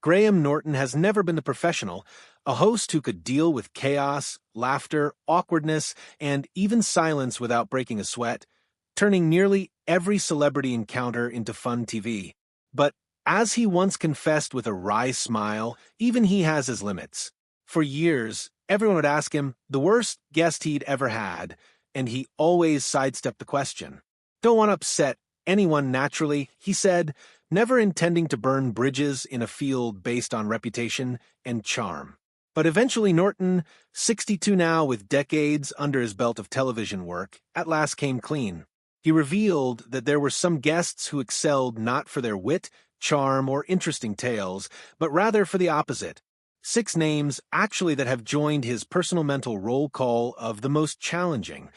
Graham Norton has never been the professional, a host who could deal with chaos, laughter, awkwardness, and even silence without breaking a sweat, turning nearly every celebrity encounter into fun TV. But as he once confessed with a wry smile, even he has his limits. For years, everyone would ask him the worst guest he'd ever had, and he always sidestepped the question. Don't want to upset anyone naturally, he said, never intending to burn bridges in a field based on reputation and charm. But eventually Norton, 62 now with decades under his belt of television work, at last came clean. He revealed that there were some guests who excelled not for their wit, charm, or interesting tales, but rather for the opposite. 6 names actually that have joined his personal mental roll call of the most challenging.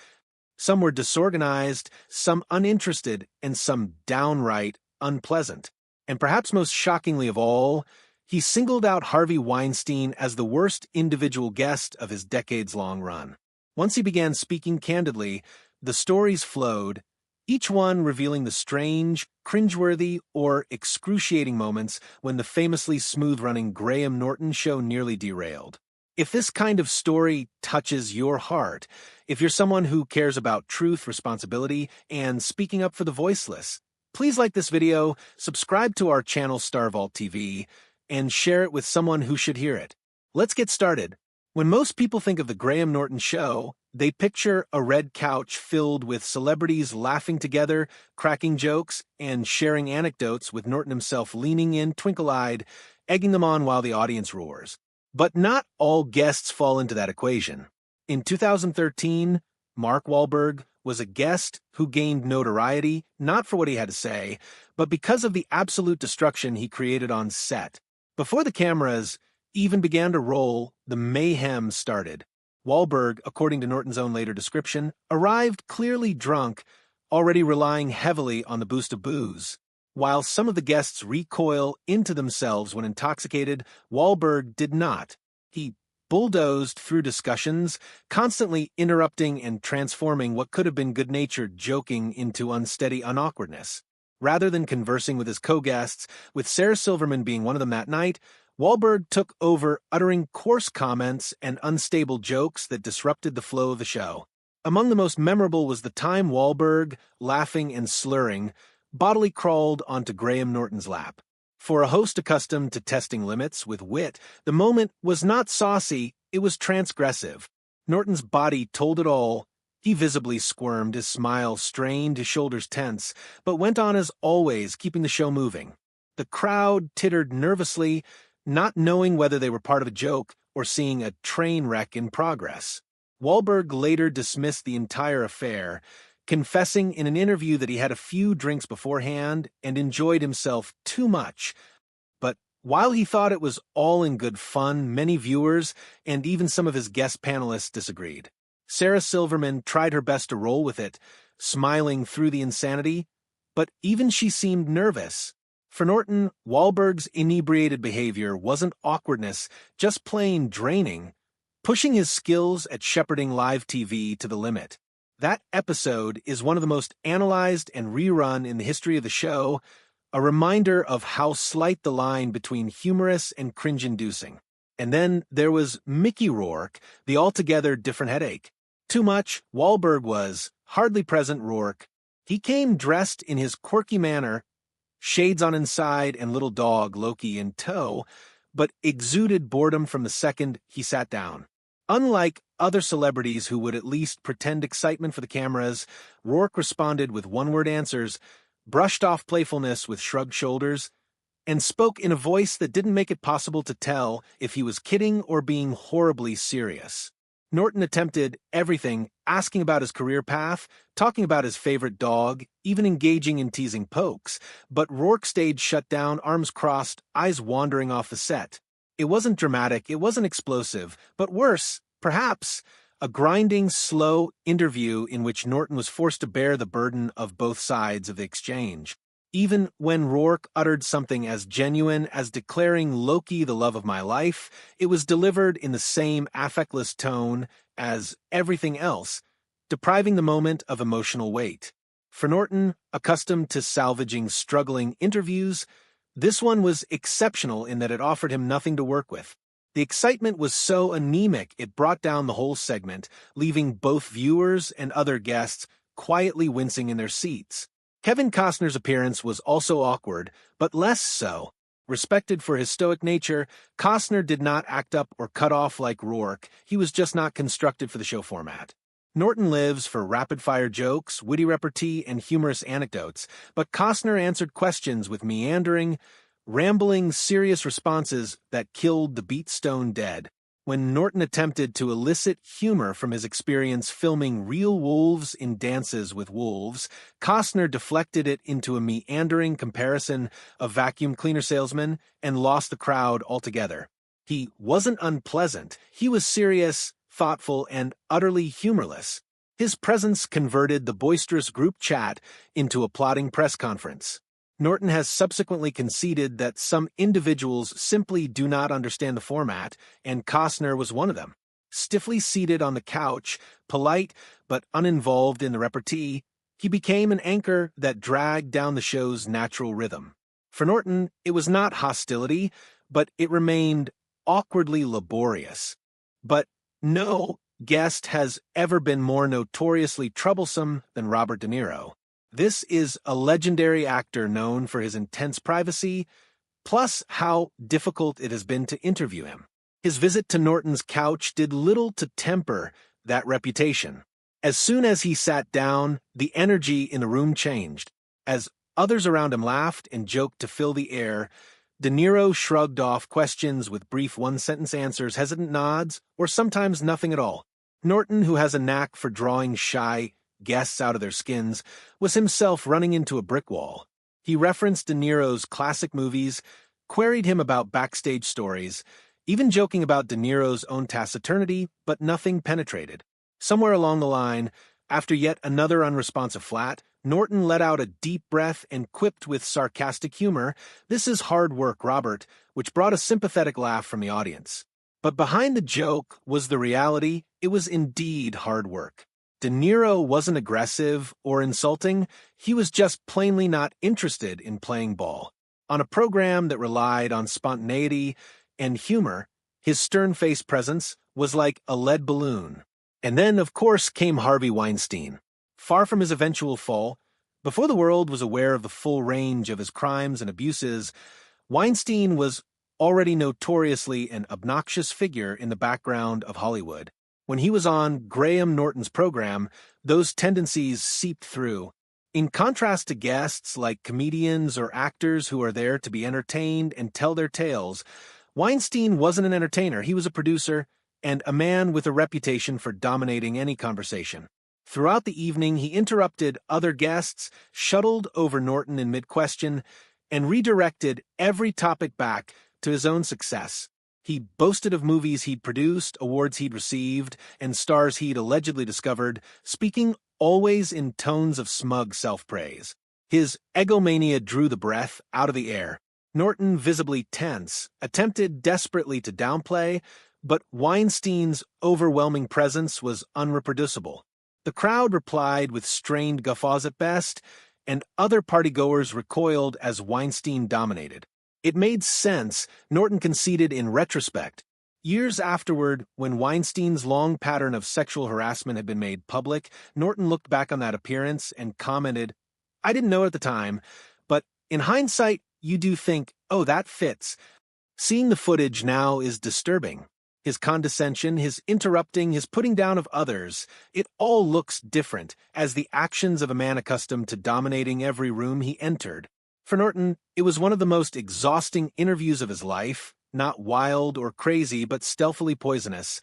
Some were disorganized, some uninterested, and some downright unpleasant. And perhaps most shockingly of all, he singled out Harvey Weinstein as the worst individual guest of his decades-long run. Once he began speaking candidly, the stories flowed, each one revealing the strange, cringeworthy, or excruciating moments when the famously smooth-running Graham Norton show nearly derailed. If this kind of story touches your heart, if you're someone who cares about truth, responsibility, and speaking up for the voiceless, please like this video, subscribe to our channel Star Vault TV, and share it with someone who should hear it. Let's get started. When most people think of the Graham Norton show, they picture a red couch filled with celebrities laughing together, cracking jokes, and sharing anecdotes with Norton himself leaning in, twinkle-eyed, egging them on while the audience roars. But not all guests fall into that equation. In 2013, Mark Wahlberg was a guest who gained notoriety not for what he had to say, but because of the absolute destruction he created on set. Before the cameras even began to roll, the mayhem started. Wahlberg, according to Norton's own later description, arrived clearly drunk, already relying heavily on the boost of booze. While some of the guests recoil into themselves when intoxicated, Wahlberg did not. He bulldozed through discussions, constantly interrupting and transforming what could have been good-natured joking into unsteady unawkwardness. Rather than conversing with his co-guests, with Sarah Silverman being one of them that night, Wahlberg took over, uttering coarse comments and unstable jokes that disrupted the flow of the show. Among the most memorable was the time Wahlberg, laughing and slurring, bodily crawled onto Graham Norton's lap. For a host accustomed to testing limits with wit, the moment was not saucy, it was transgressive. Norton's body told it all. He visibly squirmed, his smile strained, his shoulders tense, but went on as always, keeping the show moving. The crowd tittered nervously, not knowing whether they were part of a joke or seeing a train wreck in progress. Wahlberg later dismissed the entire affair, confessing in an interview that he had a few drinks beforehand and enjoyed himself too much. But while he thought it was all in good fun, many viewers and even some of his guest panelists disagreed. Sarah Silverman tried her best to roll with it, smiling through the insanity, but even she seemed nervous. For Norton, Wahlberg's inebriated behavior wasn't awkwardness, just plain draining, pushing his skills at shepherding live TV to the limit. That episode is one of the most analyzed and rerun in the history of the show, a reminder of how slight the line between humorous and cringe-inducing. And then there was Mickey Rourke, the altogether different headache. Too much, Wahlberg was hardly present Rourke. He came dressed in his quirky manner, shades on inside and little dog Loki in tow, but exuded boredom from the second he sat down. Unlike other celebrities who would at least pretend excitement for the cameras, Rourke responded with one-word answers, brushed off playfulness with shrugged shoulders, and spoke in a voice that didn't make it possible to tell if he was kidding or being horribly serious. Norton attempted everything, asking about his career path, talking about his favorite dog, even engaging in teasing pokes, but Rourke stayed shut down, arms crossed, eyes wandering off the set. It wasn't dramatic, it wasn't explosive, but worse, perhaps, a grinding, slow interview in which Norton was forced to bear the burden of both sides of the exchange. Even when Rourke uttered something as genuine as declaring Loki the love of my life, it was delivered in the same affectless tone as everything else, depriving the moment of emotional weight. For Norton, accustomed to salvaging struggling interviews, This one was exceptional in that it offered him nothing to work with. The excitement was so anemic it brought down the whole segment, leaving both viewers and other guests quietly wincing in their seats. Kevin Costner's appearance was also awkward, but less so. Respected for his stoic nature, Costner did not act up or cut off like Rourke. He was just not constructed for the show format. Norton lives for rapid-fire jokes, witty repartee, and humorous anecdotes, but Costner answered questions with meandering, rambling, serious responses that killed the beat stone dead. When Norton attempted to elicit humor from his experience filming real wolves in Dances with Wolves, Costner deflected it into a meandering comparison of vacuum cleaner salesmen and lost the crowd altogether. He wasn't unpleasant, he was serious, thoughtful, and utterly humorless. His presence converted the boisterous group chat into a plotting press conference. Norton has subsequently conceded that some individuals simply do not understand the format, and Costner was one of them. Stiffly seated on the couch, polite but uninvolved in the repartee, he became an anchor that dragged down the show's natural rhythm. For Norton, it was not hostility, but it remained awkwardly laborious. But no guest has ever been more notoriously troublesome than Robert De Niro. This is a legendary actor known for his intense privacy, plus how difficult it has been to interview him. His visit to Norton's couch did little to temper that reputation. As soon as he sat down, the energy in the room changed. As others around him laughed and joked to fill the air, De Niro shrugged off questions with brief one-sentence answers, hesitant nods, or sometimes nothing at all. Norton, who has a knack for drawing shy guests out of their skins, was himself running into a brick wall. He referenced De Niro's classic movies, queried him about backstage stories, even joking about De Niro's own taciturnity, but nothing penetrated. Somewhere along the line, after yet another unresponsive flat, Norton let out a deep breath and quipped with sarcastic humor, "This is hard work, Robert," which brought a sympathetic laugh from the audience. But behind the joke was the reality. It was indeed hard work. De Niro wasn't aggressive or insulting, he was just plainly not interested in playing ball. On a program that relied on spontaneity and humor, his stern-faced presence was like a lead balloon. And then, of course, came Harvey Weinstein. Far from his eventual fall, before the world was aware of the full range of his crimes and abuses, Weinstein was already notoriously an obnoxious figure in the background of Hollywood. When he was on Graham Norton's program, those tendencies seeped through. In contrast to guests like comedians or actors who are there to be entertained and tell their tales, Weinstein wasn't an entertainer, he was a producer and a man with a reputation for dominating any conversation. Throughout the evening, he interrupted other guests, shuttled over Norton in mid-question, and redirected every topic back to his own success. He boasted of movies he'd produced, awards he'd received, and stars he'd allegedly discovered, speaking always in tones of smug self-praise. His egomania drew the breath out of the air. Norton, visibly tense, attempted desperately to downplay, but Weinstein's overwhelming presence was unreproducible. The crowd replied with strained guffaws at best, and other partygoers recoiled as Weinstein dominated. It made sense, Norton conceded in retrospect. Years afterward, when Weinstein's long pattern of sexual harassment had been made public, Norton looked back on that appearance and commented, "I didn't know at the time, but in hindsight, you do think, oh, that fits." Seeing the footage now is disturbing. His condescension, his interrupting, his putting down of others, it all looks different as the actions of a man accustomed to dominating every room he entered. For Norton, it was one of the most exhausting interviews of his life, not wild or crazy, but stealthily poisonous,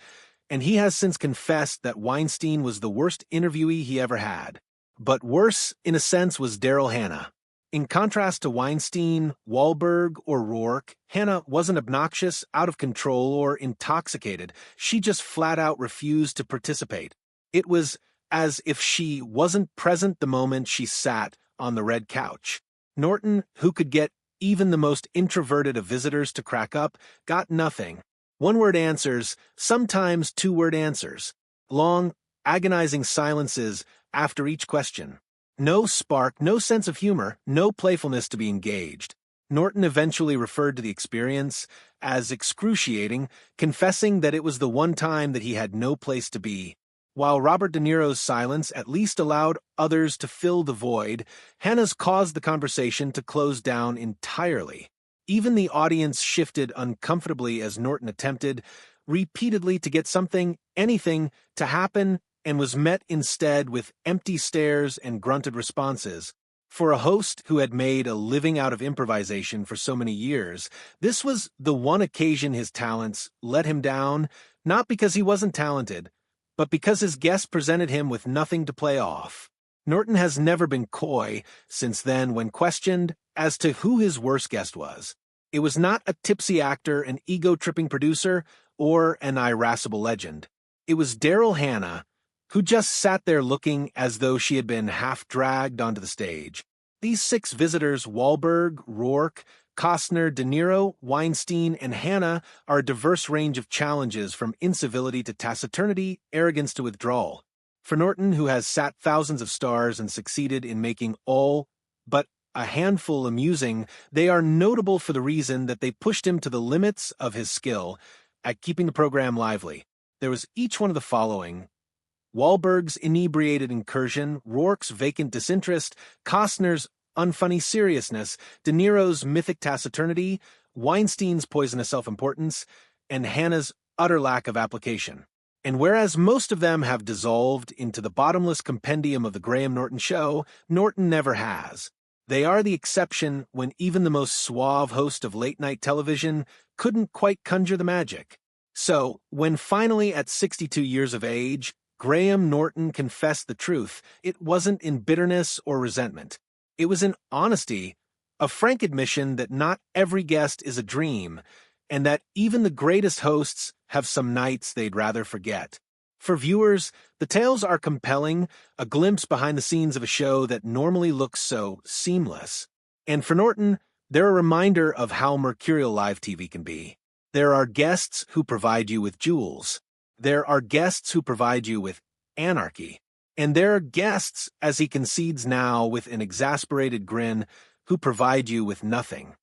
and he has since confessed that Weinstein was the worst interviewee he ever had. But worse, in a sense, was Daryl Hannah. In contrast to Weinstein, Wahlberg, or Rourke, Hannah wasn't obnoxious, out of control, or intoxicated. She just flat out refused to participate. It was as if she wasn't present the moment she sat on the red couch. Norton, who could get even the most introverted of visitors to crack up, got nothing. One-word answers, sometimes two-word answers. Long, agonizing silences after each question. No spark, no sense of humor, no playfulness to be engaged. Norton eventually referred to the experience as excruciating, confessing that it was the one time that he had no place to be. While Robert De Niro's silence at least allowed others to fill the void, Hannah's caused the conversation to close down entirely. Even the audience shifted uncomfortably as Norton attempted, repeatedly, to get something, anything, to happen, and was met instead with empty stares and grunted responses. For a host who had made a living out of improvisation for so many years, this was the one occasion his talents let him down, not because he wasn't talented, but because his guests presented him with nothing to play off. Norton has never been coy since then when questioned as to who his worst guest was. It was not a tipsy actor, an ego-tripping producer, or an irascible legend. It was Daryl Hannah, who just sat there looking as though she had been half-dragged onto the stage. These 6 visitors, Wahlberg, Rourke, Costner, De Niro, Weinstein, and Hannah, are a diverse range of challenges from incivility to taciturnity, arrogance to withdrawal. For Norton, who has sat thousands of stars and succeeded in making all but a handful amusing, they are notable for the reason that they pushed him to the limits of his skill at keeping the program lively. There was each one of the following: Wahlberg's inebriated incursion, Rourke's vacant disinterest, Costner's unfunny seriousness, De Niro's mythic taciturnity, Weinstein's poisonous self-importance, and Hannah's utter lack of application. And whereas most of them have dissolved into the bottomless compendium of the Graham Norton Show, Norton never has. They are the exception when even the most suave host of late-night television couldn't quite conjure the magic. So, when finally at 62 years of age, Graham Norton confessed the truth, it wasn't in bitterness or resentment. It was in honesty, a frank admission that not every guest is a dream, and that even the greatest hosts have some nights they'd rather forget. For viewers, the tales are compelling, a glimpse behind the scenes of a show that normally looks so seamless. And for Norton, they're a reminder of how mercurial live TV can be. There are guests who provide you with jewels. There are guests who provide you with anarchy. And there are guests, as he concedes now with an exasperated grin, who provide you with nothing.